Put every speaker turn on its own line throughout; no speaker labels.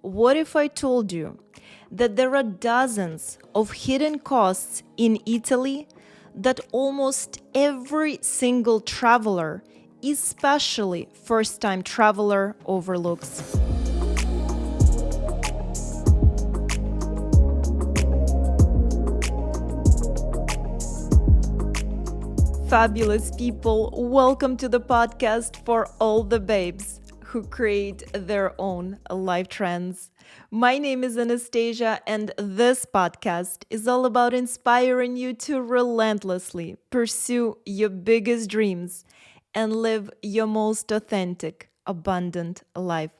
What if I told you that there are dozens of hidden costs in Italy that almost every single traveler, especially first-time traveler, overlooks? Fabulous people, welcome to the podcast for all the babes who create their own life trends. My name is Anastasia, and this podcast is all about inspiring you to relentlessly pursue your biggest dreams and live your most authentic, abundant life.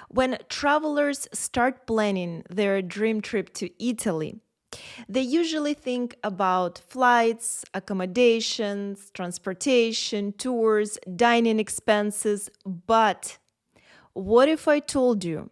When travelers start planning their dream trip to Italy, they usually think about flights, accommodations, transportation, tours, dining expenses. But what if I told you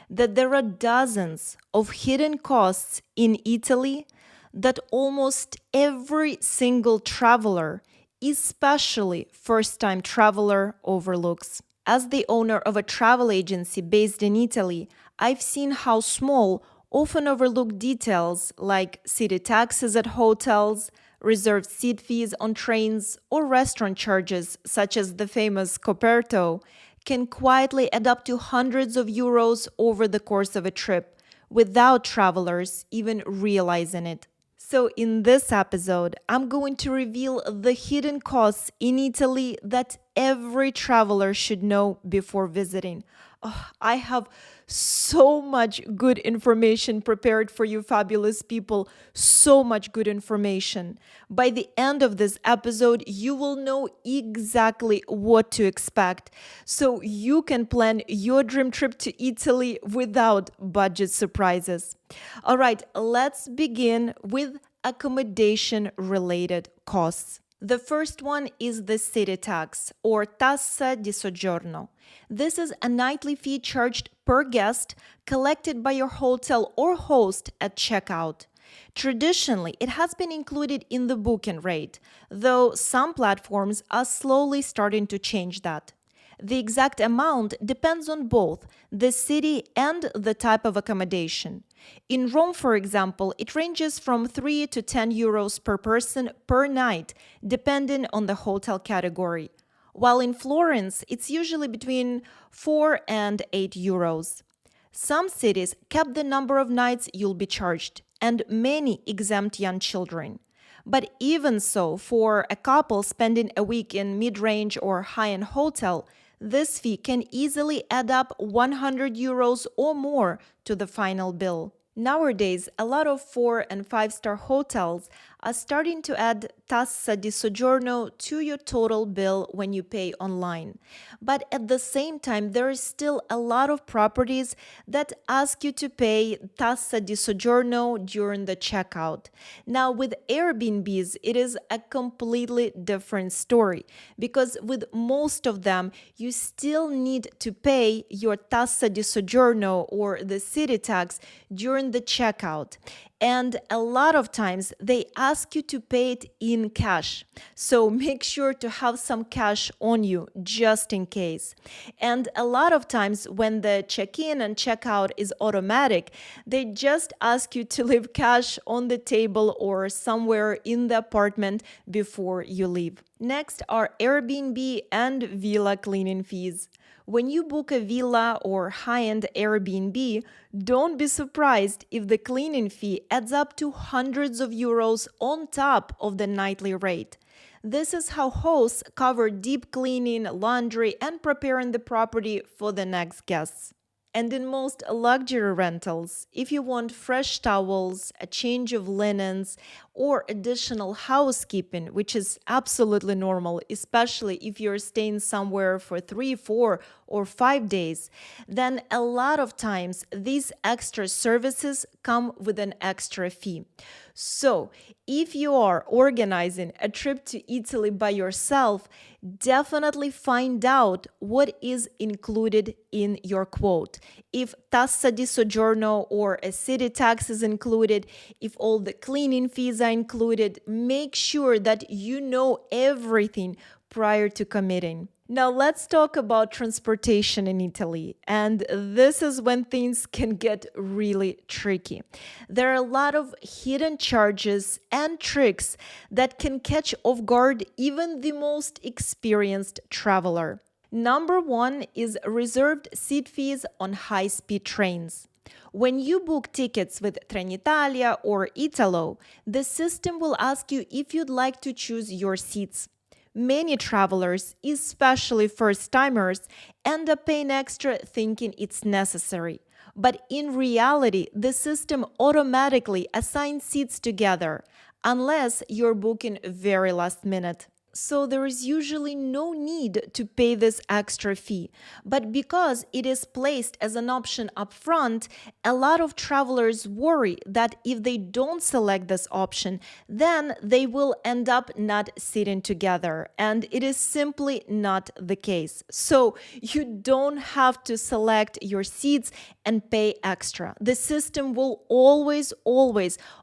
that there are dozens of hidden costs in Italy that almost every single traveler, especially first-time traveler, overlooks? As the owner of a travel agency based in Italy, I've seen how small, often overlooked details like city taxes at hotels, reserved seat fees on trains, or restaurant charges such as the famous Coperto can quietly add up to hundreds of euros over the course of a trip without travelers even realizing it. So in this episode, I'm going to reveal the hidden costs in Italy that every traveler should know before visiting. Oh, I have so much good information prepared for you, fabulous people. So much good information. By the end of this episode, you will know exactly what to expect, so you can plan your dream trip to Italy without budget surprises. All right, let's begin with accommodation-related costs. The first one is the city tax, or Tassa di Soggiorno. This is a nightly fee charged per guest collected by your hotel or host at checkout. Traditionally, it has been included in the booking rate, though some platforms are slowly starting to change that. The exact amount depends on both the city and the type of accommodation. In Rome, for example, it ranges from 3 to 10 euros per person per night, depending on the hotel category. While in Florence, it's usually between 4 and 8 euros. Some cities cap the number of nights you'll be charged, and many exempt young children. But even so, for a couple spending a week in mid-range or high-end hotel, this fee can easily add up 100 euros or more to the final bill. Nowadays, a lot of 4- and 5-star hotels are starting to add Tassa di Soggiorno to your total bill when you pay online. But at the same time, there is still a lot of properties that ask you to pay Tassa di Soggiorno during the checkout. Now, with Airbnbs, it is a completely different story, because with most of them, you still need to pay your Tassa di Soggiorno, or the city tax, during the checkout. And a lot of times they ask you to pay it in cash. So make sure to have some cash on you just in case. And a lot of times when the check-in and check-out is automatic, they just ask you to leave cash on the table or somewhere in the apartment before you leave. Next are Airbnb and villa cleaning fees. When you book a villa or high-end Airbnb, don't be surprised if the cleaning fee adds up to hundreds of euros on top of the nightly rate. This is how hosts cover deep cleaning, laundry, and preparing the property for the next guests. And in most luxury rentals, if you want fresh towels, a change of linens, or additional housekeeping, which is absolutely normal, especially if you're staying somewhere for 3, 4, or 5 days, then a lot of times these extra services come with an extra fee. So, if you are organizing a trip to Italy by yourself, definitely find out what is included in your quote. If Tassa di Soggiorno or a city tax is included, if all the cleaning fees are included, make sure that you know everything prior to committing. Now, let's talk about transportation in Italy. And this is when things can get really tricky. There are a lot of hidden charges and tricks that can catch off guard even the most experienced traveler. Number one is reserved seat fees on high speed trains. When you book tickets with Trenitalia or Italo, the system will ask you if you'd like to choose your seats. Many travelers, especially first timers, end up paying extra thinking it's necessary. But in reality, the system automatically assigns seats together, unless you're booking very last minute. So there is usually no need to pay this extra fee. But because it is placed as an option up front, a lot of travelers worry that if they don't select this option, then they will end up not sitting together. And it is simply not the case. So you don't have to select your seats and pay extra. The system will always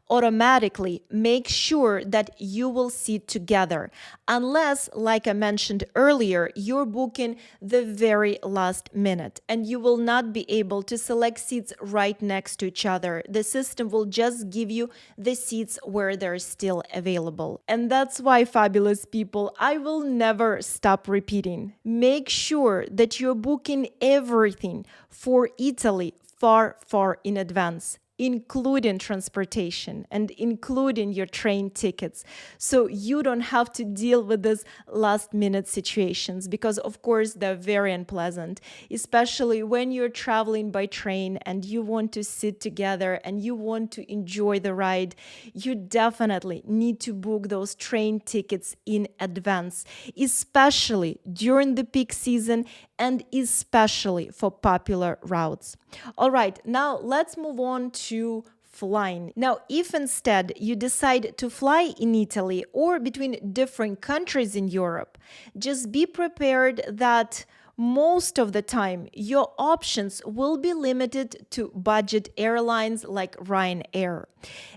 automatically make sure that you will sit together, unless, like I mentioned earlier, you're booking the very last minute and you will not be able to select seats right next to each other. The system will just give you the seats where they're still available. And that's why, fabulous people, I will never stop repeating. Make sure that you're booking everything for Italy far in advance, including transportation and including your train tickets. So you don't have to deal with these last minute situations because, of course, they're very unpleasant, especially when you're traveling by train and you want to sit together and you want to enjoy the ride. You definitely need to book those train tickets in advance, especially during the peak season and especially for popular routes. All right, now let's move on to flying. Now, if instead you decide to fly in Italy or between different countries in Europe, just be prepared that most of the time your options will be limited to budget airlines like Ryanair.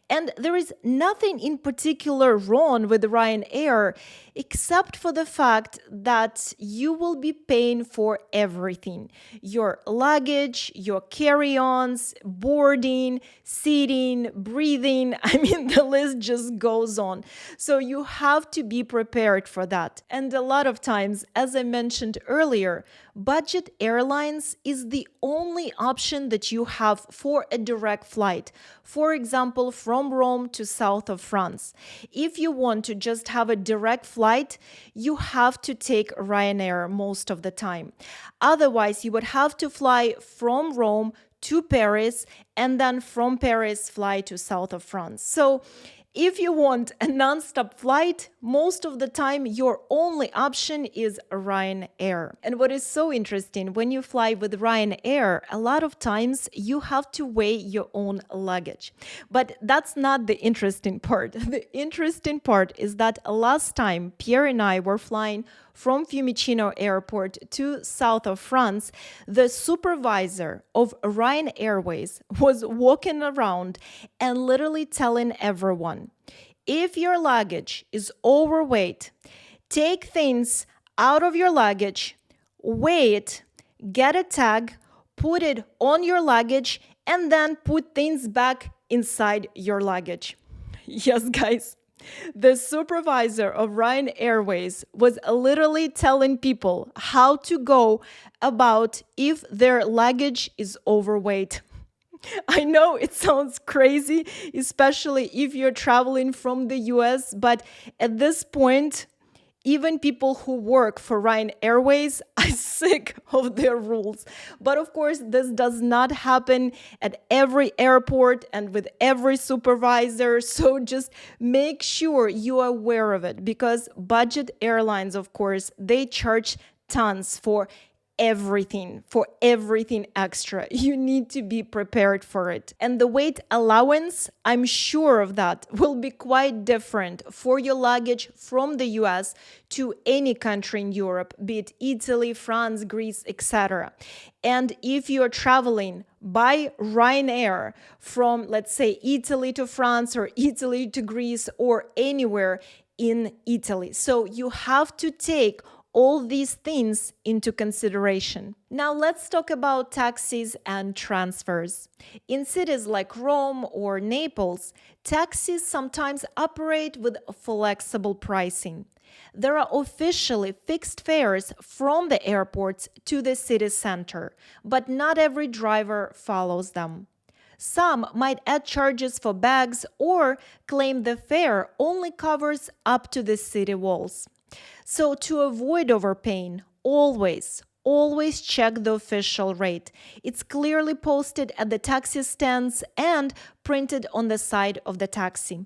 And there is nothing in particular wrong with Ryanair except for the fact that you will be paying for everything: your luggage, your carry-ons, boarding, seating, breathing. I mean, the list just goes on. So you have to be prepared for that. And a lot of times, as I mentioned earlier, budget airlines is the only option that you have for a direct flight. For example, from Rome to south of France. If you want to just have a direct flight, you have to take Ryanair most of the time. Otherwise, you would have to fly from Rome to Paris and then from Paris fly to south of France. So if you want a non-stop flight, most of the time your only option is Ryanair. And what is so interesting, when you fly with Ryanair, a lot of times you have to weigh your own luggage. But that's not the interesting part. The interesting part is that last time Pierre and I were flying from Fiumicino Airport to south of France, the supervisor of Ryanair Airways was walking around and literally telling everyone, if your luggage is overweight, take things out of your luggage, weigh it, get a tag, put it on your luggage, and then put things back inside your luggage. Yes, guys. The supervisor of Ryanair Airways was literally telling people how to go about if their luggage is overweight. I know it sounds crazy, especially if you're traveling from the US, but at this point, even people who work for Ryanair Airways are sick of their rules. But of course, this does not happen at every airport and with every supervisor. So just make sure you are aware of it, because budget airlines, of course, they charge tons for everything extra. You need to be prepared for it. And the weight allowance, I'm sure of that, will be quite different for your luggage from the US to any country in Europe, be it Italy, France, Greece, etc. And if you're traveling by Ryanair from, let's say, Italy to France or Italy to Greece or anywhere in Italy, so you have to take all these things into consideration. Now let's talk about taxis and transfers. In cities like Rome or Naples, taxis sometimes operate with flexible pricing. There are officially fixed fares from the airports to the city center, but not every driver follows them. Some might add charges for bags or claim the fare only covers up to the city walls. So to avoid overpaying, always check the official rate. It's clearly posted at the taxi stands and printed on the side of the taxi.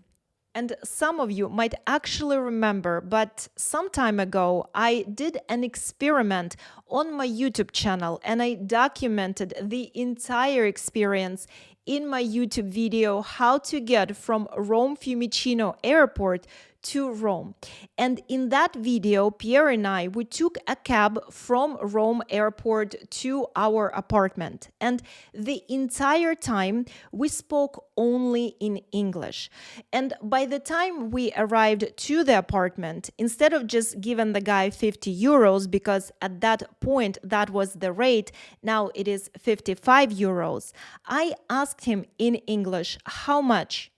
And some of you might actually remember, but some time ago, I did an experiment on my YouTube channel and I documented the entire experience in my YouTube video, How to Get from Rome Fiumicino Airport to Rome. And in that video, Pierre and I, we took a cab from Rome Airport to our apartment. And the entire time, we spoke only in English. And by the time we arrived to the apartment, instead of just giving the guy 50 euros, because at that point that was the rate, now it is 55 euros, I asked him in English, how much?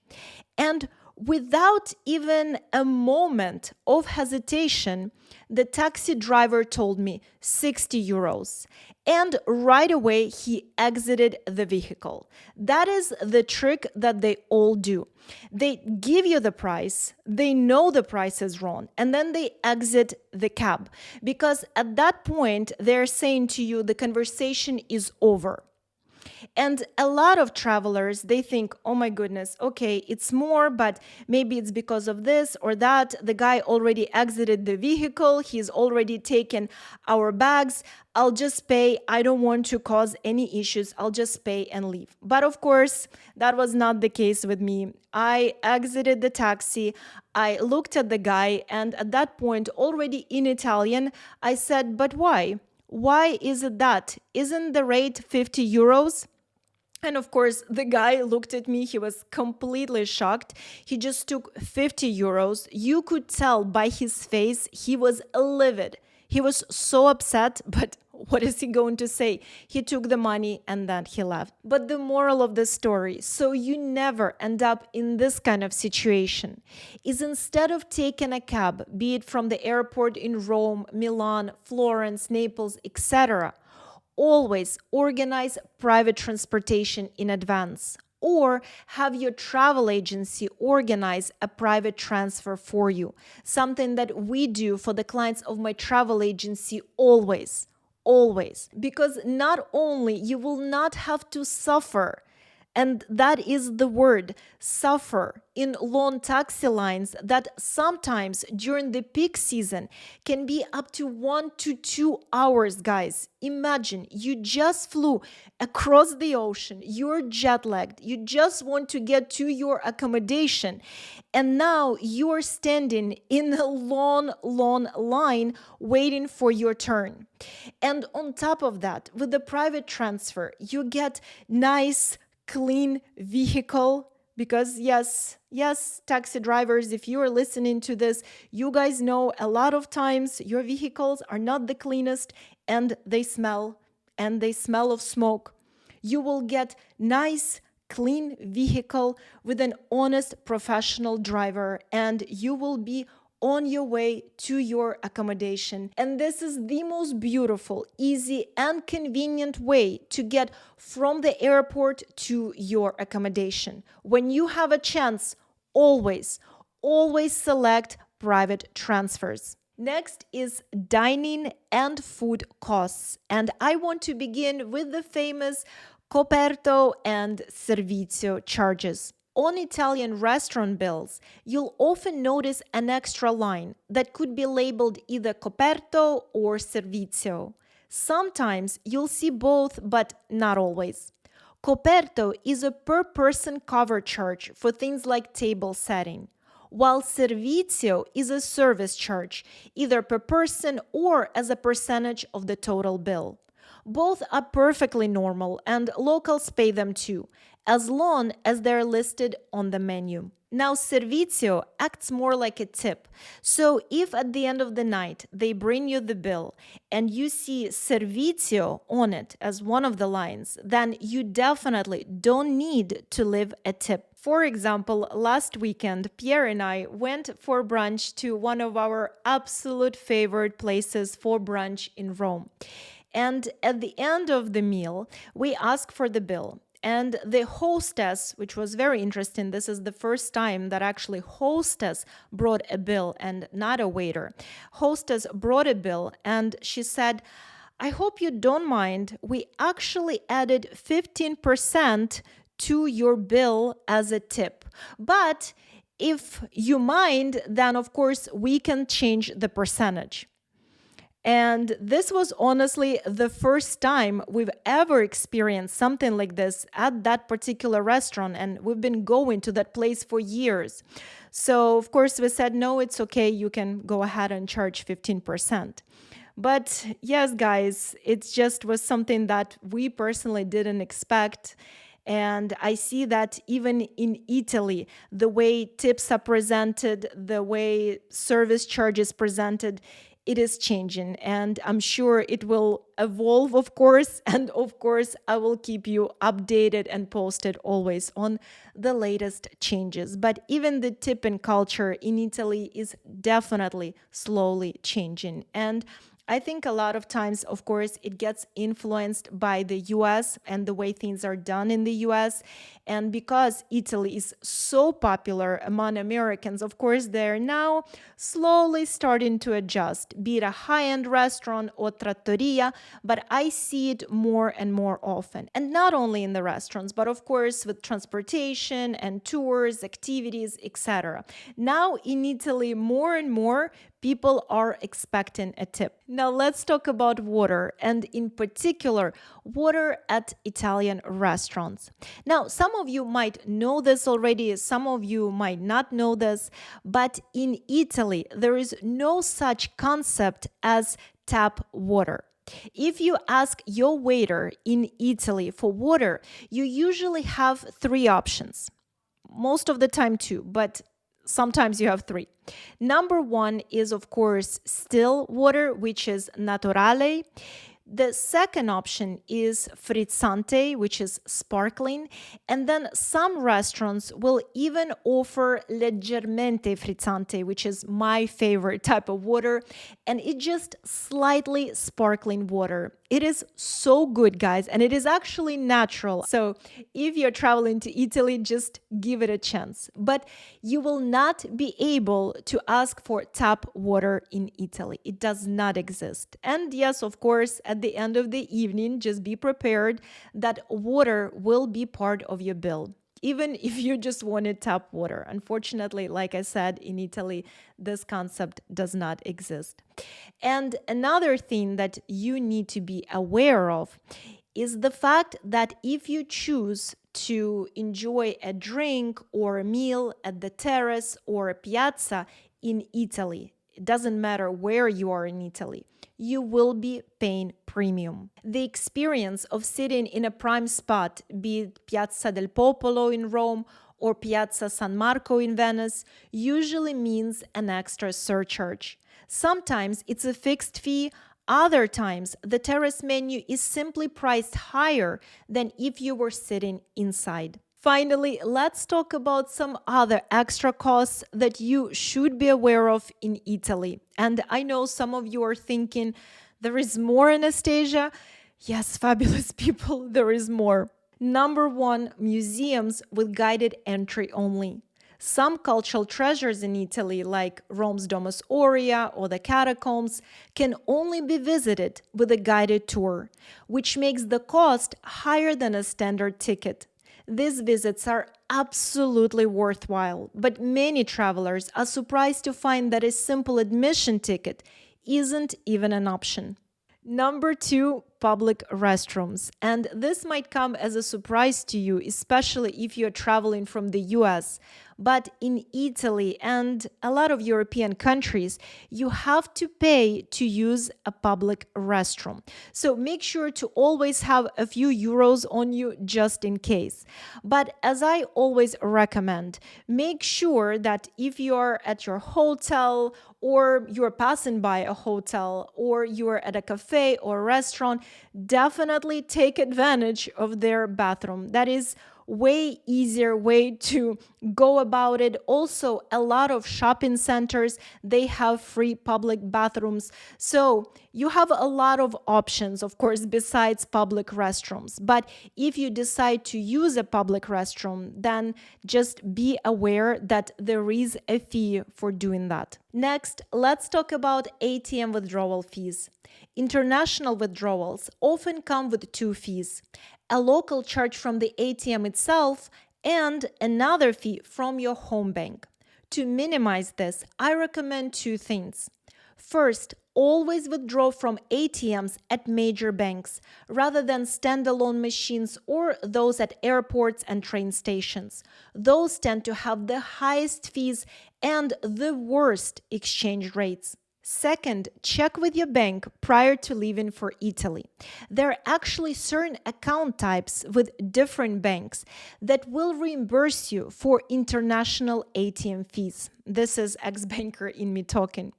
And without even a moment of hesitation, the taxi driver told me 60 euros. And right away, he exited the vehicle. That is the trick that they all do. They give you the price, they know the price is wrong, and then they exit the cab. Because at that point, they're saying to you, the conversation is over. And a lot of travelers, they think, oh my goodness, okay, it's more, but maybe it's because of this or that. The guy already exited the vehicle. He's already taken our bags. I'll just pay. I don't want to cause any issues. I'll just pay and leave. But of course, that was not the case with me. I exited the taxi. I looked at the guy, and at that point, already in Italian, I said, but why? Why is it that? Isn't the rate 50 euros? And of course, the guy looked at me. He was completely shocked. He just took 50 euros. You could tell by his face, he was livid. He was so upset, but what is he going to say? He took the money and then he left. But the moral of the story, so you never end up in this kind of situation, is instead of taking a cab, be it from the airport in Rome, Milan, Florence, Naples, etc., always organize private transportation in advance, or have your travel agency organize a private transfer for you. Something that we do for the clients of my travel agency always. Because not only you will not have to suffer, and that is the word, suffer, in long taxi lines that sometimes during the peak season can be up to 1 to 2 hours, guys. Imagine you just flew across the ocean, you're jet lagged, you just want to get to your accommodation, and now you're standing in a long line waiting for your turn. And on top of that, with the private transfer, you get nice, clean vehicle, because yes, taxi drivers, if you are listening to this, you guys know a lot of times your vehicles are not the cleanest and they smell of smoke. You will get nice, clean vehicle with an honest professional driver, and you will be on your way to your accommodation. And this is the most beautiful, easy, and convenient way to get from the airport to your accommodation. When you have a chance, always select private transfers. Next is dining and food costs. And I want to begin with the famous Coperto and Servizio charges. On Italian restaurant bills, you'll often notice an extra line that could be labeled either Coperto or Servizio. Sometimes you'll see both, but not always. Coperto is a per-person cover charge for things like table setting, while Servizio is a service charge, either per person or as a percentage of the total bill. Both are perfectly normal and locals pay them too, as long as they're listed on the menu. Now, Servizio acts more like a tip. So if at the end of the night they bring you the bill and you see Servizio on it as one of the lines, then you definitely don't need to leave a tip. For example, last weekend, Pierre and I went for brunch to one of our absolute favorite places for brunch in Rome. And at the end of the meal, we asked for the bill. And the hostess, which was very interesting, this is the first time that actually hostess brought a bill and not a waiter. Hostess brought a bill and she said, I hope you don't mind. We actually added 15% to your bill as a tip. But if you mind, then of course we can change the percentage. And this was honestly the first time we've ever experienced something like this at that particular restaurant. And we've been going to that place for years. So, of course, we said, no, it's okay. You can go ahead and charge 15%. But yes, guys, it just was something that we personally didn't expect. And I see that even in Italy, the way tips are presented, the way service charges presented, it is changing, and I'm sure it will evolve, of course. And of course, I will keep you updated and posted always on the latest changes. But even the tipping culture in Italy is definitely slowly changing. And I think a lot of times, of course, it gets influenced by the US and the way things are done in the US. And because Italy is so popular among Americans, of course, they're now slowly starting to adjust, be it a high-end restaurant or trattoria, but I see it more and more often. And not only in the restaurants, but of course with transportation and tours, activities, etc. Now in Italy, more and more people are expecting a tip. Now let's talk about water, and in particular, water at Italian restaurants. Now, some of you might know this already, some of you might not know this, but in Italy, there is no such concept as tap water. If you ask your waiter in Italy for water, you usually have three options. Most of the time two, but sometimes you have three. Number one is, of course, still water, which is naturale. The second option is frizzante, which is sparkling. And then some restaurants will even offer leggermente frizzante, which is my favorite type of water. And it's just slightly sparkling water. It is so good, guys, and it is actually natural. So if you're traveling to Italy, just give it a chance. But you will not be able to ask for tap water in Italy. It does not exist. And yes, of course, at the end of the evening, just be prepared that water will be part of your bill, even if you just wanted tap water. Unfortunately, like I said, in Italy, this concept does not exist. And another thing that you need to be aware of is the fact that if you choose to enjoy a drink or a meal at the terrace or a piazza in Italy, it doesn't matter where you are in Italy, you will be paying premium. The experience of sitting in a prime spot, be it Piazza del Popolo in Rome or Piazza San Marco in Venice, usually means an extra surcharge. Sometimes it's a fixed fee, other times the terrace menu is simply priced higher than if you were sitting inside. Finally, let's talk about some other extra costs that you should be aware of in Italy. And I know some of you are thinking, there is more, Anastasia? Yes, fabulous people, there is more. Number one, museums with guided entry only. Some cultural treasures in Italy, like Rome's Domus Aurea or the catacombs, can only be visited with a guided tour, which makes the cost higher than a standard ticket. These visits are absolutely worthwhile, but many travelers are surprised to find that a simple admission ticket isn't even an option. Number two, public restrooms. And this might come as a surprise to you, especially if you're traveling from the US. But in Italy and a lot of European countries, you have to pay to use a public restroom. So make sure to always have a few euros on you just in case. But as I always recommend, make sure that if you're at your hotel or you're passing by a hotel or you're at a cafe or restaurant, definitely take advantage of their bathroom. That is way easier way to go about it. Also, a lot of shopping centers, they have free public bathrooms. So you have a lot of options, of course, besides public restrooms. But if you decide to use a public restroom, then just be aware that there is a fee for doing that. Next, let's talk about ATM withdrawal fees. International withdrawals often come with two fees: a local charge from the ATM itself and another fee from your home bank. To minimize this, I recommend two things. First, always withdraw from ATMs at major banks rather than standalone machines or those at airports and train stations. Those tend to have the highest fees and the worst exchange rates. Second, check with your bank prior to leaving for Italy. There are actually certain account types with different banks that will reimburse you for international ATM fees. This is ex-banker in me talking.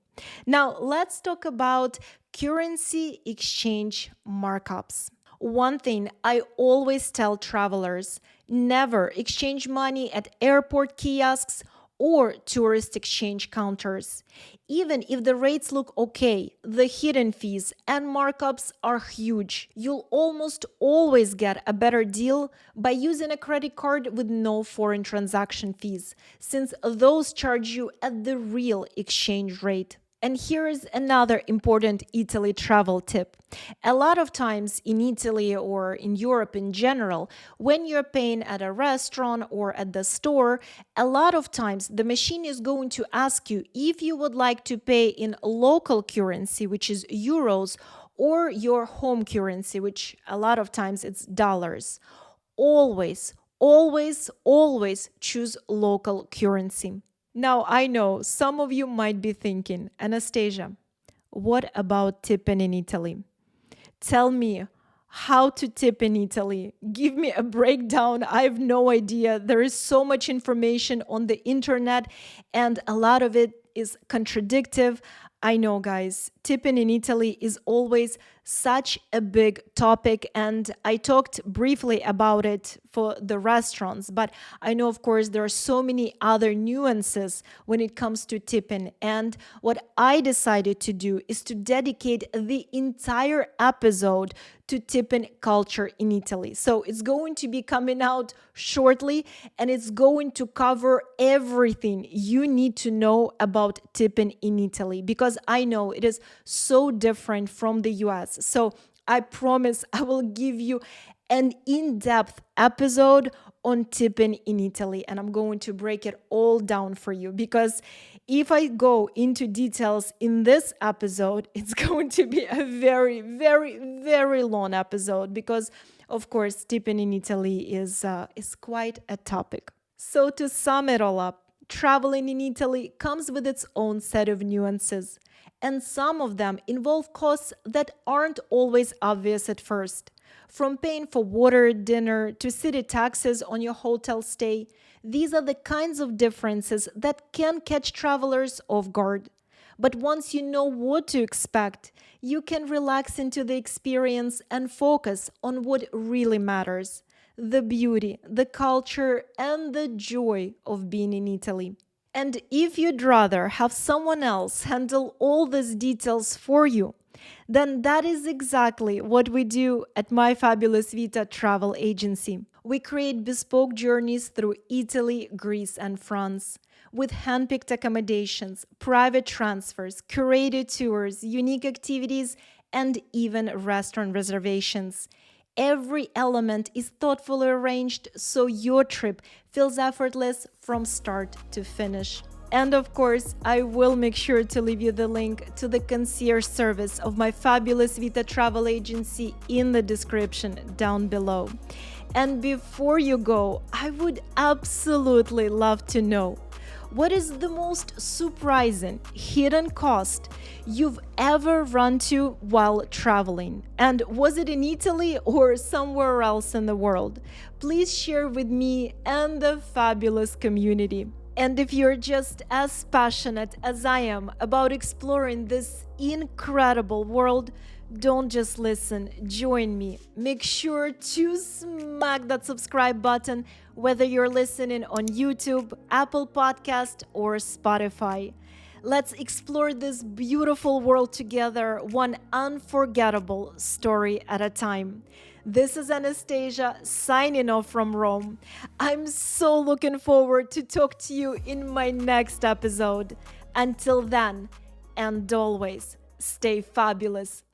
Now, let's talk about currency exchange markups. One thing I always tell travelers: never exchange money at airport kiosks or tourist exchange counters. Even if the rates look okay, the hidden fees and markups are huge. You'll almost always get a better deal by using a credit card with no foreign transaction fees, since those charge you at the real exchange rate. And here is another important Italy travel tip. A lot of times in Italy or in Europe in general, when you're paying at a restaurant or at the store, a lot of times the machine is going to ask you if you would like to pay in local currency, which is euros, or your home currency, which a lot of times it's dollars. Always, always, always choose local currency. Now, I know some of you might be thinking, Anastasia, what about tipping in Italy? Tell me how to tip in Italy. Give me a breakdown. I have no idea. There is so much information on the internet, and a lot of it is contradictive. I know, guys, tipping in Italy is always such a big topic, and I talked briefly about it for the restaurants, but I know, of course, there are so many other nuances when it comes to tipping, and what I decided to do is to dedicate the entire episode to tipping culture in Italy. So it's going to be coming out shortly, and it's going to cover everything you need to know about tipping in Italy, because I know it is so different from the US. So I promise I will give you an in-depth episode on tipping in Italy, and I'm going to break it all down for you, because if I go into details in this episode, it's going to be a very, very, very long episode, because of course tipping in Italy is quite a topic. So to sum it all up, traveling in Italy comes with its own set of nuances, and some of them involve costs that aren't always obvious at first. From paying for water, dinner, to city taxes on your hotel stay, these are the kinds of differences that can catch travelers off guard. But once you know what to expect, you can relax into the experience and focus on what really matters: the beauty, the culture, and the joy of being in Italy. And if you'd rather have someone else handle all these details for you, then that is exactly what we do at My Fabulous Vita travel agency. We create bespoke journeys through Italy, Greece, and France, with handpicked accommodations, private transfers, curated tours, unique activities, and even restaurant reservations. Every element is thoughtfully arranged so your trip feels effortless from start to finish. And of course, I will make sure to leave you the link to the concierge service of my fabulous Vita travel agency in the description down below. And before you go, I would absolutely love to know, what is the most surprising hidden cost you've ever run to while traveling? And was it in Italy or somewhere else in the world? Please share with me and the fabulous community. And if you're just as passionate as I am about exploring this incredible world, don't just listen, join me. Make sure to smack that subscribe button, whether you're listening on YouTube, Apple Podcast, or Spotify. Let's explore this beautiful world together, one unforgettable story at a time. This is Anastasia signing off from Rome. I'm so looking forward to talk to you in my next episode. Until then, and always, stay fabulous.